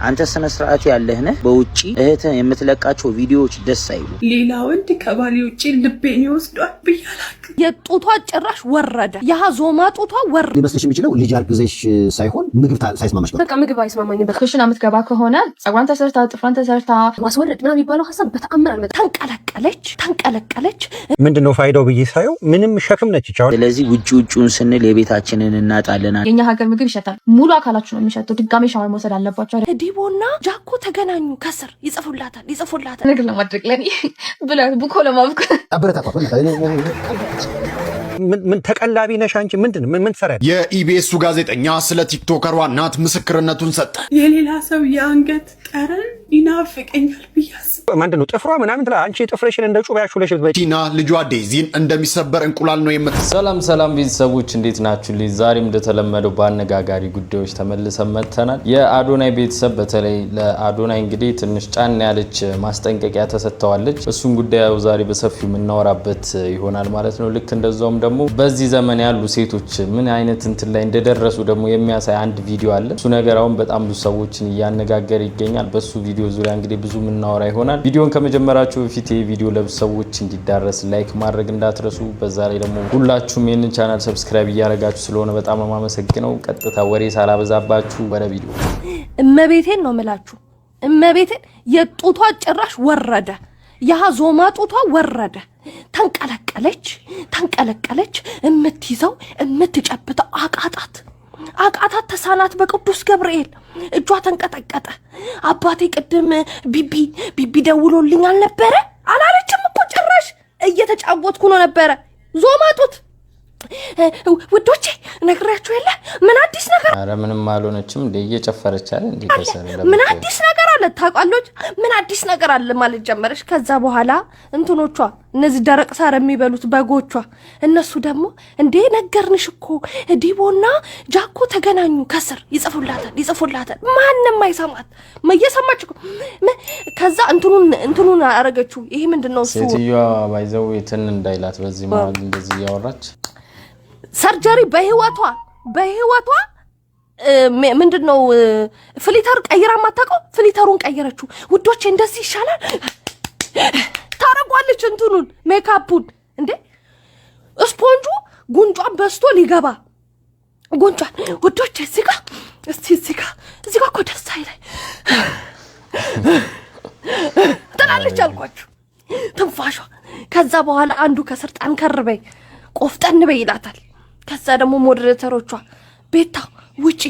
አንተ ስነ ስርዓት ያለህ ነህ። በውጪ እህትህ የምትለቃቸው ቪዲዮዎች ደስ አይሉ። ሌላ ወንድ ከባሌ ውጪ ልቤን ይወስዷል ብያላክ። የጡቷ ጭራሽ ወረደ። የሀዞማ ጡቷ ወረደ። ሊመስልሽ የሚችለው ልጅ አርግዘሽ ሳይሆን ምግብ ሳይስማማሽ ነው። በቃ ምግብ አይስማማኝም። በኩሽና የምትገባ ከሆነ ጸጉሯን ተሰርታ ጥፍሯን ተሰርታ ማስወረድ ምናምን የሚባለው ሀሳብ በተአምር አልመጣም። ተንቀለቀለች። ምንድነው ፋይዳው ብዬ ሳየው ምንም ሸክም ነች ይቻላል። ስለዚህ ውጪውን ስንል የቤታችንን እናጣለን። የኛ ሀገር ምግብ ይሸታል። ሙሉ አካላችሁ ነው የሚሸተው። ድጋሜ ሻወር መውሰድ አለባቸው። ዲቦና ጃኮ ተገናኙ። ከስር ይጽፉላታል። ነገር ለማድረግ ለኔ ብላ ቡኮ ለማብኩ አበረታታ። ምን ተቀላቢ ነሽ አንቺ? ምን ትሰሪያለሽ? የኢቢኤሱ ጋዜጠኛ ስለ ቲክቶከሯ እናት ምስክርነቱን ሰጠ። የሌላ ሰው የአንገት ጠረን ይናፍቀኛል ብያስ ምንድነው ጥፍሯ ምናምን ትላ አንቺ ጥፍርሽን እንደ ጩቤ ያሹለሽ ብትበይ ቲና ልጇ ዴዚን እንደሚሰበር እንቁላል ነው የምት ሰላም ቤተሰቦች እንዴት ናችሁ? ዛሬም እንደተለመደው በአነጋጋሪ ጉዳዮች ተመልሰን መጥተናል። የአዶናይ ቤተሰብ በተለይ ለአዶናይ እንግዲህ ትንሽ ጫን ያለች ማስጠንቀቂያ ተሰጥተዋለች። እሱን ጉዳዩ ዛሬ በሰፊው የምናወራበት ይሆናል ማለት ነው። ልክ እንደዛውም ደግሞ በዚህ ዘመን ያሉ ሴቶች ምን አይነት እንትን ላይ እንደደረሱ ደግሞ የሚያሳይ አንድ ቪዲዮ አለ። እሱ ነገር አሁን በጣም ብዙ ሰዎችን እያነጋገረ ይገኛል። በሱ ቪዲዮ ዙሪያ እንግዲህ ብዙ የምናወራ ይሆናል። ቪዲዮን ከመጀመራችሁ በፊት ይሄ ቪዲዮ ለብዙ ሰዎች እንዲዳረስ ላይክ ማድረግ እንዳትረሱ። በዛ ላይ ደግሞ ሁላችሁም ይህንን ቻናል ሰብስክራይብ እያደረጋችሁ ስለሆነ በጣም ነው የማመሰግነው። ቀጥታ ወሬ ሳላበዛባችሁ ወደ ቪዲዮ። እመቤቴን ነው የምላችሁ። እመቤቴን የጡቷ ጭራሽ ወረደ። የሀዞማ ጡቷ ወረደ። ተንቀለቀለች። የምትይዘው የምትጨብጠው አቃታት ተሳናት። በቅዱስ ገብርኤል እጇ ተንቀጠቀጠ። አባቴ ቅድም ቢቢ ደውሎልኝ አልነበረ አላለችም እኮ ጭራሽ እየተጫወትኩ ነው ነበረ። ዞማ ጡት ውዶቼ ነግራችሁ የለ ምን አዲስ ነገር? አረ ምንም አልሆነችም እንዴ እየጨፈረች አይደል እንዴ? ምን አዲስ ነገር አለ ታውቃለች? ምን አዲስ ነገር አለ ማለት ጀመረች። ከዛ በኋላ እንትኖቿ እነዚህ ደረቅ ሳር የሚበሉት በጎቿ እነሱ ደግሞ እንዴ ነገርንሽ እኮ ዲቦና ጃኮ ተገናኙ። ከስር ይጽፉላታል። ማንም አይሰማት እየሰማች እኮ። ከዛ እንትኑን አረገችው። ይሄ ምንድነው እሱ ሴትዮዋ ባይዘው የትን እንዳይላት በዚህ ማለት እንደዚህ ያወራች ሰርጀሪ በህይወቷ ምንድነው ፍሊተር ቀይራ ማታውቀው ፍሊተሩን ቀየረችው። ውዶቼ እንደዚህ ይሻላል ታረጓለች። እንትኑን ሜካፑን እንዴ ስፖንጁ ጉንጯን በስቶ ሊገባ ጉንጯን ውዶቼ እዚህ ጋር እኮ ደስ አይለኝ ትላለች አልኳችሁ ትንፋሿ። ከዛ በኋላ አንዱ ከስር ጠንከር በይ ቆፍጠን በይ ይላታል። ከዛ ደግሞ ሞዴሬተሮቿ ቤታ ውጪ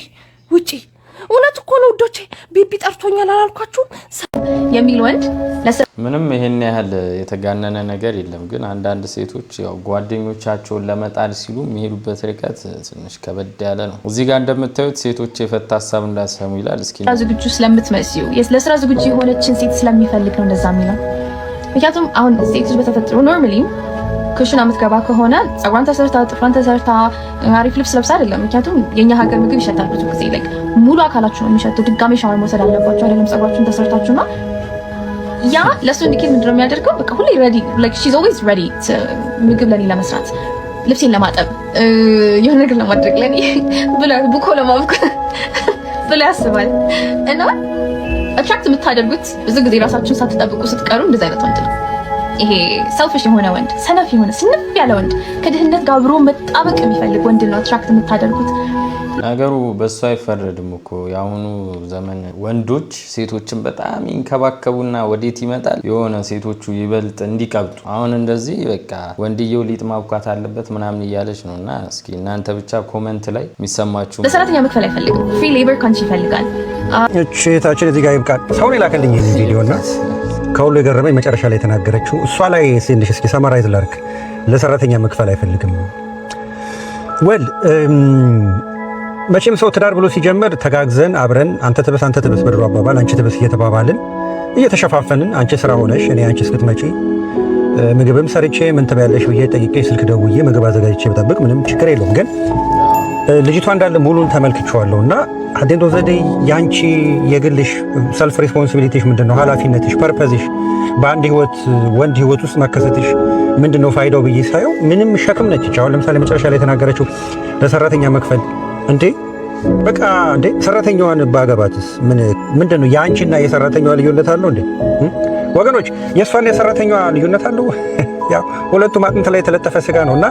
እውነት እኮ ነው ውዶቼ። ቢቢ ጠርቶኛል አላልኳችሁም የሚል ወንድ ምንም ይሄን ያህል የተጋነነ ነገር የለም። ግን አንዳንድ ሴቶች ያው ጓደኞቻቸውን ለመጣል ሲሉ የሚሄዱበት ርቀት ትንሽ ከበድ ያለ ነው። እዚህ ጋር እንደምታዩት ሴቶች የፈታ ሀሳብ እንዳሰሙ ይላል። እስኪ ዝግጁ ስለምትመስዩ ለስራ ዝግጁ የሆነችን ሴት ስለሚፈልግ ነው እንደዛ የሚለው። ምክንያቱም አሁን ሴቶች በተፈጥሮ ኖርማሊ ኩሽና የምትገባ ከሆነ ጸጉሯን ተሰርታ ጥፍሯን ተሰርታ አሪፍ ልብስ ለብሳ አይደለም። ምክንያቱም የኛ ሀገር ምግብ ይሸታል ብዙ ጊዜ ላይ ሙሉ አካላችሁ ነው የሚሸተው። ድጋሜ ሻወር መውሰድ አለባችሁ አይደለም ጸጉራችሁን ተሰርታችሁና ያ ለሱ እንዲኬት ምንድነው የሚያደርገው? በቃ ሁሌ ሬዲ ላይክ ሺዝ ኦልዌይስ ሬዲ ምግብ ለኔ ለመስራት ልብሴን ለማጠብ የሆነ ነገር ለማድረግ ለኔ ብላ ቡኮ ለማብኩ ብላ ያስባል። እና አትራክት የምታደርጉት ብዙ ጊዜ ራሳችሁን ሳትጠብቁ ስትቀሩ እንደዛ አይነት ወንድ ነው። ይሄ ሰልፊሽ የሆነ ወንድ፣ ሰነፍ የሆነ ስንፍ ያለ ወንድ፣ ከድህነት ጋር አብሮ መጣበቅ የሚፈልግ ወንድ ነው አትራክት የምታደርጉት። ነገሩ በሱ አይፈረድም እኮ የአሁኑ ዘመን ወንዶች ሴቶችን በጣም ይንከባከቡና ወዴት ይመጣል የሆነ ሴቶቹ ይበልጥ እንዲቀብጡ። አሁን እንደዚህ በቃ ወንድየው ሊጥ ማብኳት አለበት ምናምን እያለች ነውና እስኪ እናንተ ብቻ ኮሜንት ላይ የሚሰማችሁ። ለሰራተኛ መክፈል አይፈልግም። ፍሪ ሌበር ካንቺ ይፈልጋል። እቺ ታችን እዚህ ጋር ይብቃል። ሰው ላከልኝ ይሄን ቪዲዮና ከሁሉ የገረመኝ መጨረሻ ላይ የተናገረችው እሷ ላይ ሲንድሽ እስኪ ሰማራይዝ ላርክ። ለሰራተኛ መክፈል አይፈልግም። መቼም ሰው ትዳር ብሎ ሲጀምር ተጋግዘን አብረን አንተ ትበስ በድሮ አባባል አንቺ ትበስ እየተባባልን እየተሸፋፈንን አንቺ ስራ ሆነሽ እኔ አንቺ እስክትመጪ ምግብም ሰርቼ ምን ትበያለሽ ብዬ ጠይቄ ስልክ ደውዬ ምግብ አዘጋጅቼ በጠብቅ ምንም ችግር የለውም። ግን ልጅቷ እንዳለ ሙሉን ተመልክቼዋለሁና አደንዶ ዘዴ ያንቺ የግልሽ ሰልፍ ሪስፖንሲቢሊቲሽ ምንድነው? ኃላፊነትሽ፣ ፐርፐዝሽ በአንድ ህይወት ወንድ ህይወት ውስጥ መከሰትሽ ምንድነው ፋይዳው ብዬ ሳየው ምንም ሸክም ነች። አሁን ለምሳሌ መጨረሻ ላይ የተናገረችው ለሰራተኛ መክፈል እንዴ በቃ እንዴ ሰራተኛዋን ባገባትስ ምንድነው? የአንቺና የሰራተኛዋ ልዩነት አለው እንዴ? ወገኖች የእሷና የሰራተኛዋ ልዩነት አለው? ያው ሁለቱም አጥንት ላይ የተለጠፈ ስጋ ነውና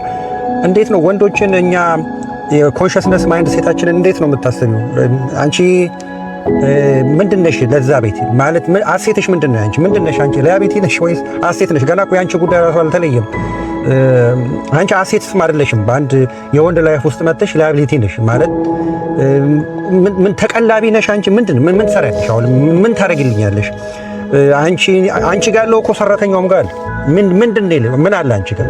እንዴት ነው ወንዶችን እኛ የኮንሽስነስ ማይንድ ሴታችንን እንዴት ነው የምታስቢው? አንቺ ምንድነሽ? ለዛ ቤት ማለት አሴትሽ ምንድነው? አንቺ ምንድነሽ? አንቺ ላያቢቲ ነሽ ወይስ አሴት ነሽ? ገና እኮ ያንቺ ጉዳይ ራሱ አልተለየም። አንቺ አሴትስም አይደለሽም። በአንድ የወንድ ላይፍ ውስጥ መጥተሽ ላያቢሊቲ ነሽ ማለት ምን ተቀላቢ ነሽ? አንቺ ምን ትሰሪያለሽ? አሁን ምን ታደርጊልኛለሽ? አንቺ ጋር ያለው እኮ ሰራተኛውም ጋር ምንድነው? ምን አለ አንቺ ጋር?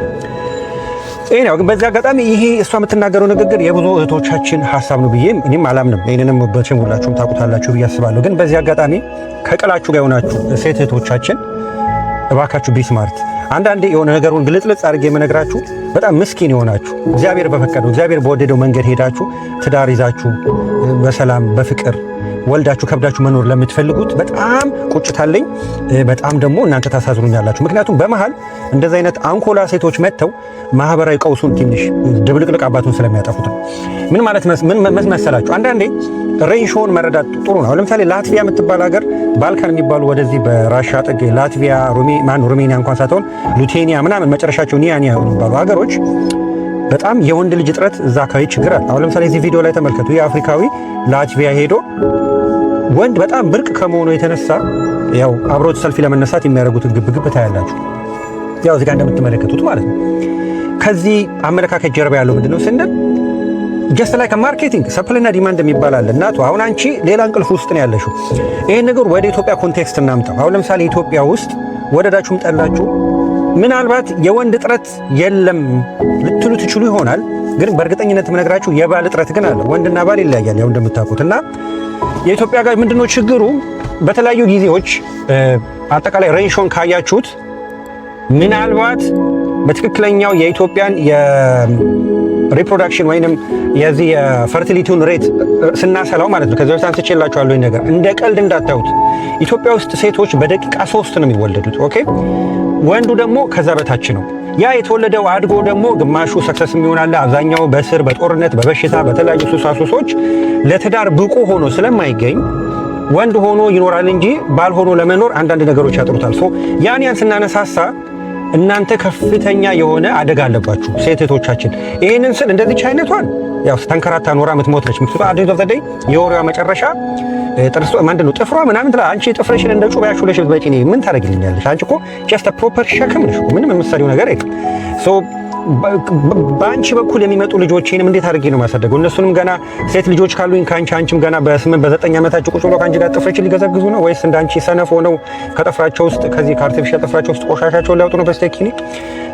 ይሄ ነው። ግን በዚህ አጋጣሚ ይሄ እሷ የምትናገረው ንግግር የብዙ እህቶቻችን ሀሳብ ነው ብዬ እኔም አላምንም። ይሄንንም በቸም ሁላችሁም ታውቁታላችሁ ብዬ አስባለሁ። ግን በዚህ አጋጣሚ ከቅላችሁ ጋር የሆናችሁ ሴት እህቶቻችን እባካችሁ ቢስማርት። አንዳንዴ የሆነ ነገሩን ግልጽልጽ አድርጌ የምነግራችሁ በጣም ምስኪን የሆናችሁ እግዚአብሔር በፈቀደው እግዚአብሔር በወደደው መንገድ ሄዳችሁ ትዳር ይዛችሁ በሰላም በፍቅር ወልዳችሁ ከብዳችሁ መኖር ለምትፈልጉት በጣም ቁጭታለኝ። በጣም ደግሞ እናንተ ታሳዝኑኛላችሁ። ምክንያቱም በመሃል እንደዚህ አይነት አንኮላ ሴቶች መጥተው ማህበራዊ ቀውሱን ትንሽ ድብልቅልቅ አባቱን ስለሚያጠፉት ነው። ምን ማለት መሰላችሁ? አንዳንዴ ሬንሾን መረዳት ጥሩ ነው። ለምሳሌ ላትቪያ የምትባል ሀገር ባልካን የሚባሉ ወደዚህ በራሻ ጥግ ላትቪያ፣ ሩሜኒያ እንኳን ሳትሆን ሉቴኒያ ምናምን መጨረሻቸው ኒያኒያ የሚባሉ ሀገሮች በጣም የወንድ ልጅ እጥረት እዛ አካባቢ ችግር አለ። አሁን ለምሳሌ እዚህ ቪዲዮ ላይ ተመልከቱ። የአፍሪካዊ ላትቪያ ሄዶ ወንድ በጣም ብርቅ ከመሆኑ የተነሳ ያው አብሮት ሰልፊ ለመነሳት የሚያደርጉትን ግብግብ ታያላችሁ። ያው እዚህ ጋር እንደምትመለከቱት ማለት ነው። ከዚህ አመለካከት ጀርባ ያለው ምንድነው ስንል ጀስት ላይክ ማርኬቲንግ ሰፕላይና ዲማንድ የሚባል አለ። እናቱ አሁን አንቺ ሌላ እንቅልፍ ውስጥ ነው ያለሽው። ይሄን ነገር ወደ ኢትዮጵያ ኮንቴክስት እናምጣው። አሁን ለምሳሌ ኢትዮጵያ ውስጥ ወደዳችሁም ጠላችሁ ምናልባት የወንድ እጥረት የለም ልትሉ ትችሉ ይሆናል። ግን በእርግጠኝነት የምነግራችሁ የባል እጥረት ግን አለ። ወንድና ባል ይለያያል ያው እንደምታውቁትና የኢትዮጵያ ጋር ምንድነው ችግሩ? በተለያዩ ጊዜዎች አጠቃላይ ሬንሾን ካያችሁት ምናልባት በትክክለኛው የኢትዮጵያን የሪፕሮዳክሽን ወይንም የዚህ የፈርቲሊቲውን ሬት ስናሰላው ማለት ነው። ከዚህ በፊት አንስቼላችኋለሁ ይሄን ነገር እንደ ቀልድ እንዳታዩት። ኢትዮጵያ ውስጥ ሴቶች በደቂቃ 3 ነው የሚወለዱት። ኦኬ፣ ወንዱ ደግሞ ከዛ በታች ነው። ያ የተወለደው አድጎ ደግሞ ግማሹ ሰክሰስ የሚሆናል፣ አብዛኛው በስር በጦርነት በበሽታ በተለያዩ ሱሳሱሶች ለትዳር ብቁ ሆኖ ስለማይገኝ ወንድ ሆኖ ይኖራል እንጂ ባል ሆኖ ለመኖር አንዳንድ ነገሮች ያጥሩታል። ያን ስናነሳሳ እናንተ ከፍተኛ የሆነ አደጋ አለባችሁ ሴቶቻችን። ይሄንን ስል እንደዚህ አይነቷን ያው ተንከራታ ኖራ የምትሞት ነች። ምክንያቱም አዲስ ኦፍ ዘ ዴይ የወሬዋ መጨረሻ ጥርሷ ምንድነው ጥፍሯ ምናምን ትላ አንቺ ጥፍርሽን እንደ ጩቤ ያሹለሽ በጪ ነኝ ምን ታደርጊልኛለሽ? አንቺ እኮ ጀስት ፕሮፐር ሸክም ነሽ። ምንም የምትሰሪው ነገር የለም። ሶ በአንቺ በኩል የሚመጡ ልጆችንም እንዴት አድርጌ ነው ማሳደገው? እነሱንም ገና ሴት ልጆች ካሉኝ ካንቺ አንቺም ገና በ8 በ9 ዓመታቸው ቁጭ ብለው ካንቺ ጋር ጥፍርሽን ሊገዘግዙ ነው ወይስ እንዳንቺ ሰነፍ ሆነው ከጥፍራቸው ውስጥ ከዚህ ከአርቲፊሻል ጥፍራቸው ውስጥ ቆሻሻቸውን ሊያወጡ ነው በስቴኪኒ?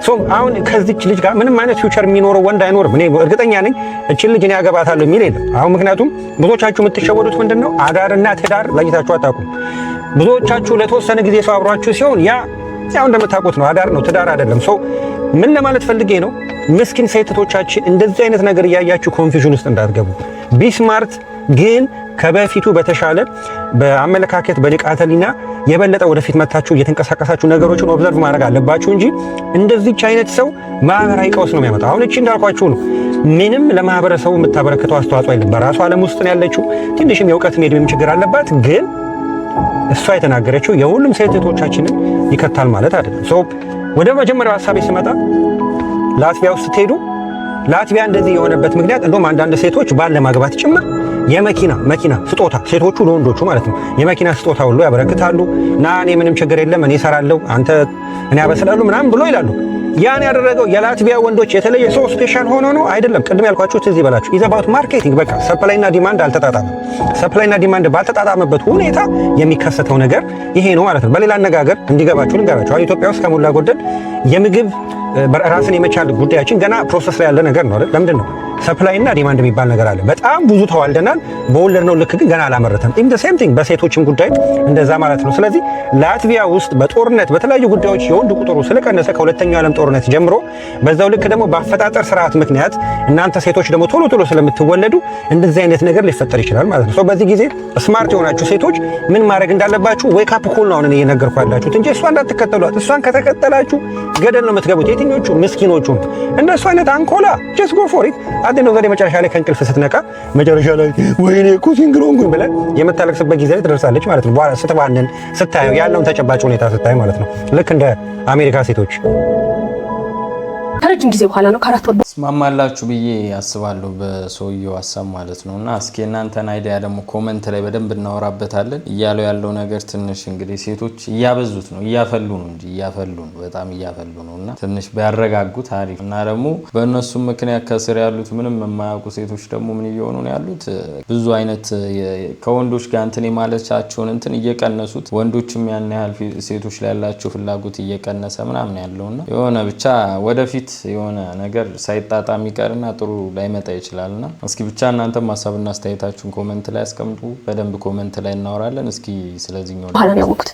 ሶ አሁን ከዚች ልጅ ጋር ምንም አይነት ፊውቸር የሚኖረው ወንድ አይኖርም። እኔ እርግጠኛ ነኝ እቺን ልጅ እኔ ያገባታለሁ የሚል የለም። አሁን ምክንያቱም ብዙዎቻችሁ የምትሸወዱት ምንድነው አዳርና ትዳር ለይታችሁ አታውቁም። ብዙዎቻችሁ ለተወሰነ ጊዜ ሰው አብሯችሁ ሲሆን ያው እንደምታውቁት ነው፣ አዳር ነው፣ ትዳር አይደለም። ሶ ምን ለማለት ፈልጌ ነው፣ ምስኪን ሴቶቻችን እንደዚህ አይነት ነገር እያያችሁ ኮንፊውዥን ውስጥ እንዳትገቡ። ቢስማርት ግን ከበፊቱ በተሻለ በአመለካከት በንቃተ ህሊና የበለጠ ወደፊት መታችሁ እየተንቀሳቀሳችሁ ነገሮችን ኦብዘርቭ ማድረግ አለባችሁ እንጂ እንደዚህች አይነት ሰው ማህበራዊ ቀውስ ነው የሚያመጣው። አሁን እቺ እንዳልኳችሁ ነው፣ ምንም ለማህበረሰቡ የምታበረክተው አስተዋጽኦ የለም። በራሷ ዓለም ውስጥ ነው ያለችው። ትንሽም የእውቀት ሜድም ችግር አለባት። ግን እሷ የተናገረችው የሁሉም ሴቶቻችንን ይከታል ማለት አይደለም። ሶ ወደ መጀመሪያው ሐሳቤ ስመጣ ላትቪያ ውስጥ ስትሄዱ ላትቪያ እንደዚህ የሆነበት ምክንያት እንደውም አንዳንድ ሴቶች ባል ለማግባት ጭምር የመኪና ስጦታ ሴቶቹ ለወንዶቹ ማለት ነው የመኪና ስጦታ ሁሉ ያበረክታሉ። ና እኔ ምንም ችግር የለም እኔ እሰራለሁ አንተ እኔ አበስላለሁ ምናምን ብሎ ይላሉ። ያን ያደረገው የላትቪያ ወንዶች የተለየ ሰው ስፔሻል ሆኖ ነው አይደለም። ቅድም ያልኳችሁ ትዝ ይበላችሁ ኢዝ አባውት ማርኬቲንግ። በቃ ሰፕላይና ዲማንድ አልተጣጣመም። ሰፕላይና ዲማንድ ባልተጣጣመበት ሁኔታ የሚከሰተው ነገር ይሄ ነው ማለት ነው። በሌላ አነጋገር እንዲገባችሁ ልንገራችሁ። ኢትዮጵያ ውስጥ ከሞላ ጎደል የምግብ ራስን የመቻል ጉዳያችን ገና ፕሮሰስ ላይ ያለ ነገር ነው አይደል? ለምንድን ነው ሰፕላይ እና ዲማንድ የሚባል ነገር አለ። በጣም ብዙ ተዋልደናል። በወለድ ነው ልክ ግን ገና አላመረተም። ኢን ዘ ሴም ቲንግ በሴቶችም ጉዳይ እንደዛ ማለት ነው። ስለዚህ ላትቪያ ውስጥ በጦርነት በተለያዩ ጉዳዮች የወንድ ቁጥሩ ስለቀነሰ ከሁለተኛው ዓለም ጦርነት ጀምሮ በዛው ልክ ደግሞ በአፈጣጠር ስርዓት ምክንያት እናንተ ሴቶች ደግሞ ቶሎ ስለምትወለዱ እንደዚህ አይነት ነገር ሊፈጠር ይችላል ማለት ነው። በዚህ ጊዜ ስማርት የሆናችሁ ሴቶች ምን ማድረግ እንዳለባችሁ ዌክ አፕ ኮል ነው አሁን እኔ እየነገርኩ ያላችሁት እንጂ እሷን እንዳትከተሏት። እሷን ከተከተላችሁ ገደል ነው የምትገቡት። የትኞቹ ምስኪኖቹ እንደሱ አይነት አንኮላ ጀስት ጎ ፎር ኢት አንተ ነው ዘዴ መጨረሻ ላይ ከእንቅልፍ ስትነቃ መጨረሻ ላይ ወይኔ እኮ ሲንግል ሆንኩኝ ብለህ የምታለቅስበት ጊዜ ላይ ትደርሳለች ማለት ነው። በኋላ ስትባንን ስታየው ያለውን ተጨባጭ ሁኔታ ስታይ ማለት ነው። ልክ እንደ አሜሪካ ሴቶች ከረጅም ጊዜ በኋላ ነው ከአራት ወር ስማማላችሁ ብዬ አስባለሁ በሰውየው ሀሳብ ማለት ነውና እስኪ እናንተን አይዲያ ደግሞ ኮሜንት ላይ በደንብ እናወራበታለን። እያለው ያለው ነገር ትንሽ እንግዲህ ሴቶች እያበዙት ነው እያፈሉ ነው እንጂ እያፈሉ ነው በጣም እያፈሉ ነውና ትንሽ ቢያረጋጉት አሪፍ እና ደግሞ በእነሱ ምክንያት ከስር ያሉት ምንም የማያውቁ ሴቶች ደግሞ ምን እየሆኑ ነው ያሉት ብዙ አይነት ከወንዶች ጋር እንትን ማለቻቸውን እንትን እየቀነሱት ወንዶችም ያን ያህል ሴቶች ላይ ያላቸው ፍላጎት እየቀነሰ ምናምን ያለውና የሆነ ብቻ ወደፊት የሆነ ነገር ሳይጣጣም ይቀርና ጥሩ ላይመጣ ይችላልና እስኪ ብቻ እናንተም ሐሳብና አስተያየታችሁን ኮሜንት ላይ አስቀምጡ። በደንብ ኮሜንት ላይ እናወራለን። እስኪ ስለዚህኛው በኋላ ነው ያወቅሁት።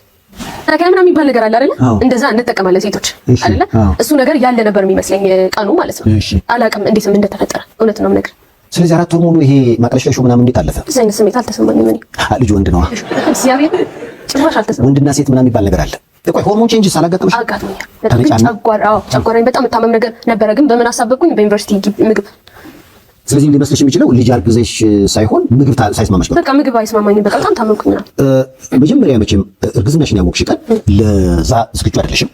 ታከለ ምናምን የሚባል ነገር አለ አይደል? እንደዛ እንጠቀማለን ሴቶች አይደል? እሱ ነገር ያለ ነበር የሚመስለኝ ቀኑ ማለት ነው። አላውቅም እንዴትም እንደተፈጠረ እውነት ነው ነገር። ስለዚህ 4 ወር ሙሉ ይሄ ማቅለሽለሹ ምናምን እንዴት አለፈ? ዘይን ስሜት አልተሰማኝም። እኔ ልጅ ወንድ ነው እግዚአብሔር ጭራሽ አልተሰማኝም። ወንድና ሴት ምናምን የሚባል ነገር አለ። ቆይ ሆርሞን ቼንጅስ አላጋጠመሽ? አጋጥሞኛል። ጨጓራዬን በጣም የምታመም ነገር ነበረ፣ ግን በምን አሳበብኩኝ? በዩኒቨርሲቲ ምግብ። ስለዚህ ሊመስልሽ የሚችለው ልጅ አርግዘሽ ሳይሆን ምግብ ሳይስማማሽ ነው። በቃ ምግብ አይስማማኝም። በቃ በጣም ታመምኩኝ። መጀመሪያ መቼም እርግዝናሽን ያወቅሽ ቀን ለዛ ዝግጁ አይደለሽም።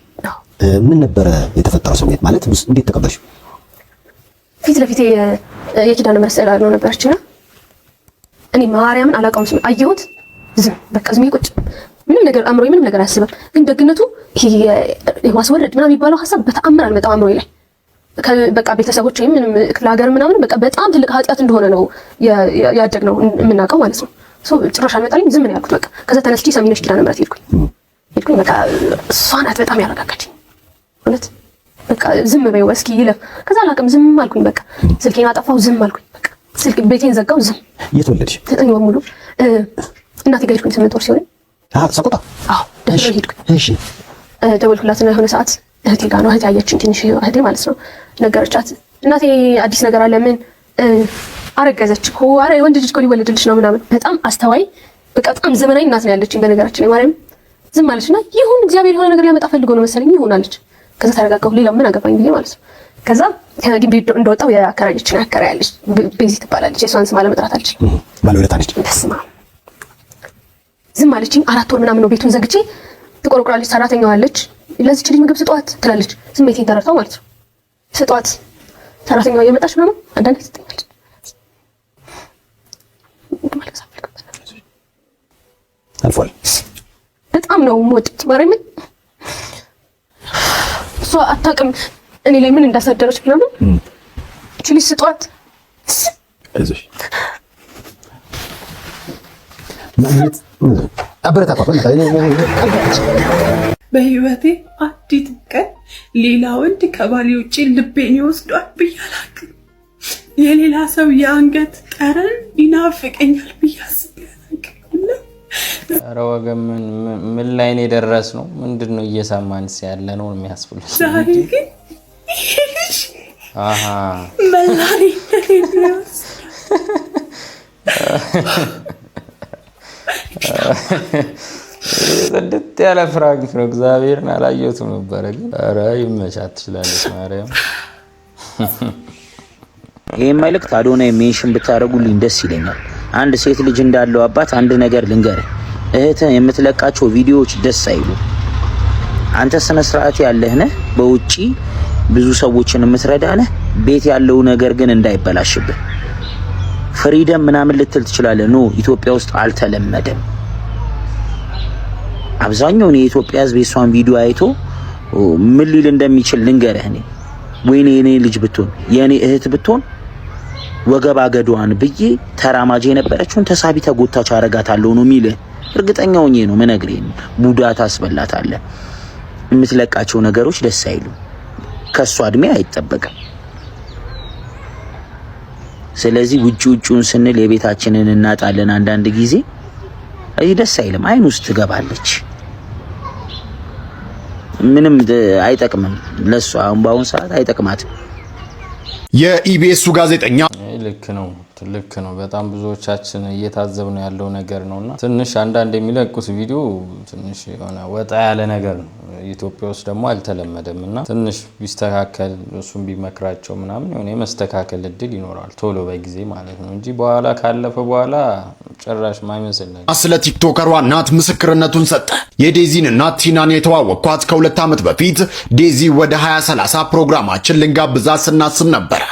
ምን ነበረ የተፈጠረው ስሜት? ማለት እንዴት ተቀበልሽ? ፊት ለፊቴ የኪዳነ ምሕረት ስዕል ነው ነበረችና እኔ ማርያምን አላውቀውም። ስሜት አየሁት፣ ዝም በቃ ዝም ቁጭ ምንም ነገር አምሮዬ ምንም ነገር አያስብም። ግን ደግነቱ ይሄ ማስወረድ ምናምን የሚባለው ሐሳብ በተአምር አልመጣም አምሮዬ ላይ። በቃ ቤተሰቦች ምንም ክፍለ ሀገር ምናምን በቃ በጣም ትልቅ ኃጢአት እንደሆነ ነው ያደግነው የምናውቀው ማለት ነው። ጭራሽ አልመጣልኝ። ዝም ነው ያልኩት በቃ። ከዛ ተነስቼ ሰሚነሽ ኪዳነ ምሕረት ሄድኩኝ። በቃ እሷ ናት በጣም ያረጋጋችኝ እውነት። በቃ ዝም በይው እስኪ ይለፍ። ከዛ አላውቅም ዝም አልኩኝ። በቃ ስልኬን አጠፋው፣ ዝም አልኩኝ። በቃ ስልክ ቤቴን ዘጋው፣ ዝም። የት ወለድሽ? 9 ወር ሙሉ እናቴ ጋር ሄድኩኝ። 8 ወር ሲሆን ሰቆጣ ደስ ሄድኩኝ። እሺ ደወልኩላትና የሆነ ሰዓት እህቴ ጋር ነው እህቴ አየችኝ፣ ትንሽ እህቴ ማለት ነው። ነገረቻት እናቴ አዲስ ነገር አለ። ምን አረገዘች እኮ አረ ወንድ ልጅ እኮ ሊወለድልሽ ነው ምናምን። በጣም አስተዋይ በቃ በጣም ዘመናዊ እናት ነው ያለችኝ በነገራችን ላይ ማርያም። ዝም አለችና ይሁን እግዚአብሔር የሆነ ነገር ሊያመጣ ፈልጎ ነው መሰለኝ ይሁን አለች። ከዛ ተረጋጋሁ። ሌላ ምን አገባኝ ብዬ ማለት ነው። ከዛ ከግቢ እንደወጣው የአከራየችን አከራያለች፣ ቤዚ ትባላለች። የሷን ስም አለመጥራት አለች። ባለውለታ ነች። በስማ ዝም አለችኝ። 4 ወር ምናምን ነው ቤቱን ዘግቼ። ትቆርቁራለች፣ ሰራተኛዋ አለች። ለዚች ልጅ ምግብ ስጧት ትላለች። ስሜቴን ተረድታው ማለት ነው። ስጧት ሰራተኛዋ እየመጣች ምናምን አንዳንዴ ትጠኛለች። አልፏል። በጣም ነው የምወድት ማርያምን። እሷ አታውቅም እኔ ላይ ምን እንዳሳደረች ምናምን። እቺ ልጅ ስጧት አይዞሽ ማለት አበረታታ። በህይወቴ አንዲት ቀን ሌላ ወንድ ከባሌ ውጪ ልቤን ይወስዷል ብዬ አላውቅም። የሌላ ሰው የአንገት ጠረን ይናፍቀኛል ብዬ አስቤ አላውቅም። ኧረ ወገን ምን ላይ ነው የደረስነው? ምንድን ነው እየሰማንስ ያለ ነው የሚያስብለው? ዛሬ ግን መላኔ ጽድት ያለ ፍራንክ ነው። እግዚአብሔርን አላየሁትም ነበረ ግን ኧረ ይመቻት ትችላለች ማርያም። ይሄን መልእክት አዶናይ ሜንሽን ብታደርጉልኝ ደስ ይለኛል። አንድ ሴት ልጅ እንዳለው አባት አንድ ነገር ልንገርህ፣ እህትህ የምትለቃቸው ቪዲዮዎች ደስ አይሉ። አንተ ስነ ስርዓት ያለህ ነህ፣ በውጪ ብዙ ሰዎችን የምትረዳ ነህ። ቤት ያለው ነገር ግን እንዳይበላሽብህ። ፍሪደም ምናምን ልትል ትችላለህ። ኖ ኢትዮጵያ ውስጥ አልተለመደም። አብዛኛው የኢትዮጵያ ሕዝብ የሷን ቪዲዮ አይቶ ምን ሊል እንደሚችል ልንገርህ። እኔ ወይኔ የኔ ልጅ ብትሆን የኔ እህት ብትሆን ወገብ አገዷን ብዬ ተራማጅ የነበረችውን ተሳቢ ተጎታች አረጋታለሁ ነው የሚልህ። እርግጠኛ ሆኜ ነው መነግሬህ። ቡዳ ታስበላታለህ። የምትለቃቸው ነገሮች ደስ አይሉ። ከሷ እድሜ አይጠበቅም። ስለዚህ ውጪውን ስንል የቤታችንን እናጣለን። አንዳንድ ጊዜ ደስ አይልም። አይን ውስጥ ትገባለች። ምንም አይጠቅምም ለሷ። አሁን በአሁን ሰዓት አይጠቅማትም። የኢቢኤሱ ጋዜጠኛ ልክ ነው በጣም ብዙዎቻችን እየታዘብነው ያለው ነገር ነውና ትንሽ አንዳንድ የሚለቁት ቪዲዮ ትንሽ የሆነ ወጣ ያለ ነገር ነው ኢትዮጵያ ውስጥ ደግሞ አልተለመደምና ትንሽ ቢስተካከል እሱም ቢመክራቸው ምናምን የሆነ የመስተካከል እድል ይኖራል ቶሎ በጊዜ ማለት ነው እንጂ በኋላ ካለፈ በኋላ ጭራሽ ማይመስል ነገር ስለ ቲክቶከሯ እናት ምስክርነቱን ሰጠ። የዴዚን እናት ቲናን የተዋወቅኳት ከ2 ዓመት በፊት ዴዚ ወደ 2030 ፕሮግራማችን ልንጋብዛት ስናስብ ነበር።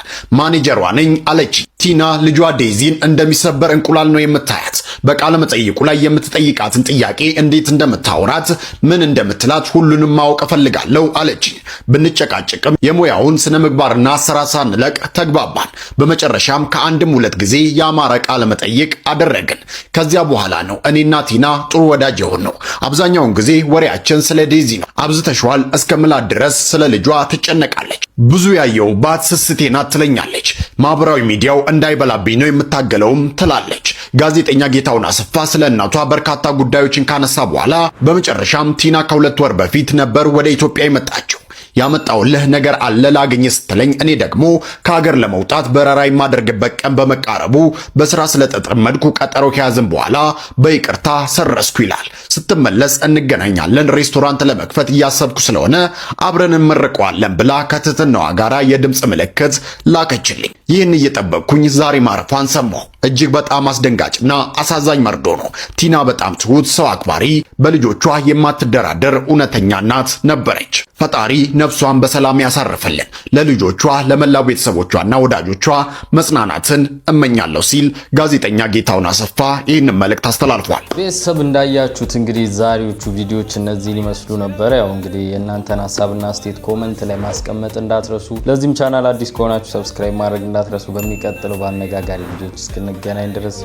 ማኔጀሯ ነኝ አለች። ቲና ልጇ ዴዚን እንደሚሰበር እንቁላል ነው የምታያት። በቃለ መጠይቁ ላይ የምትጠይቃትን ጥያቄ እንዴት እንደምታወራት ምን እንደምትላት ሁሉንም ማወቅ ፈልጋለሁ አለች። ብንጨቃጨቅም የሙያውን ስነ ምግባርና አሰራር ሳንለቅ ተግባባን። በመጨረሻም ከአንድም 2 ጊዜ ያማረ ቃለ መጠይቅ አደረግን። ከዚያ በኋላ ነው እኔና ቲና ጥሩ ወዳጅ የሆነው። አብዛኛውን ጊዜ ወሬያችን ስለ ዴዚ ነው። አብዝተሽዋል እስከምላት ድረስ ስለ ልጇ ትጨነቃለች። ብዙ ያየውባት ስስቴ ናት ትለኛለች። ማህበራዊ ሚዲያው እንዳይበላብኝ ነው የምታገለውም ትላለች። ጋዜጠኛ ጌታውን አሰፋ ስለ እናቷ በርካታ ጉዳዮችን ካነሳ በኋላ በመጨረሻም ቲና ከ2 ወር በፊት ነበር ወደ ኢትዮጵያ የመጣችው። ያመጣውልህ ነገር አለ ላገኝ ስትለኝ እኔ ደግሞ ከሀገር ለመውጣት በረራ የማደርግበት ቀን በመቃረቡ በስራ ስለተጠመድኩ ቀጠሮ ከያዝን በኋላ በይቅርታ ሰረስኩ ይላል። ስትመለስ እንገናኛለን፣ ሬስቶራንት ለመክፈት እያሰብኩ ስለሆነ አብረን እንመርቀዋለን ብላ ከትህትናዋ ጋራ የድምጽ ምልክት ላከችልኝ። ይህን እየጠበቅኩኝ ዛሬ ማረፏን ሰማሁ። እጅግ በጣም አስደንጋጭና አሳዛኝ መርዶ ነው። ቲና በጣም ትሁት፣ ሰው አክባሪ፣ በልጆቿ የማትደራደር እውነተኛ እናት ነበረች። ፈጣሪ ነፍሷን በሰላም ያሳርፍልን። ለልጆቿ ለመላው ቤተሰቦቿና ወዳጆቿ መጽናናትን እመኛለሁ ሲል ጋዜጠኛ ጌታውን አሰፋ ይህንን መልእክት አስተላልፏል። ቤተሰብ እንዳያችሁት እንግዲህ ዛሬዎቹ ቪዲዮዎች እነዚህ ሊመስሉ ነበር። ያው እንግዲህ የእናንተን ሐሳብና አስተያየት ኮሜንት ላይ ማስቀመጥ እንዳትረሱ። ለዚህም ቻናል አዲስ ከሆናችሁ ሰብስክራይብ ማድረግ እንዳትረሱ። በሚቀጥለው በአነጋጋሪ ቪዲዮዎች እስክንገናኝ ድረስ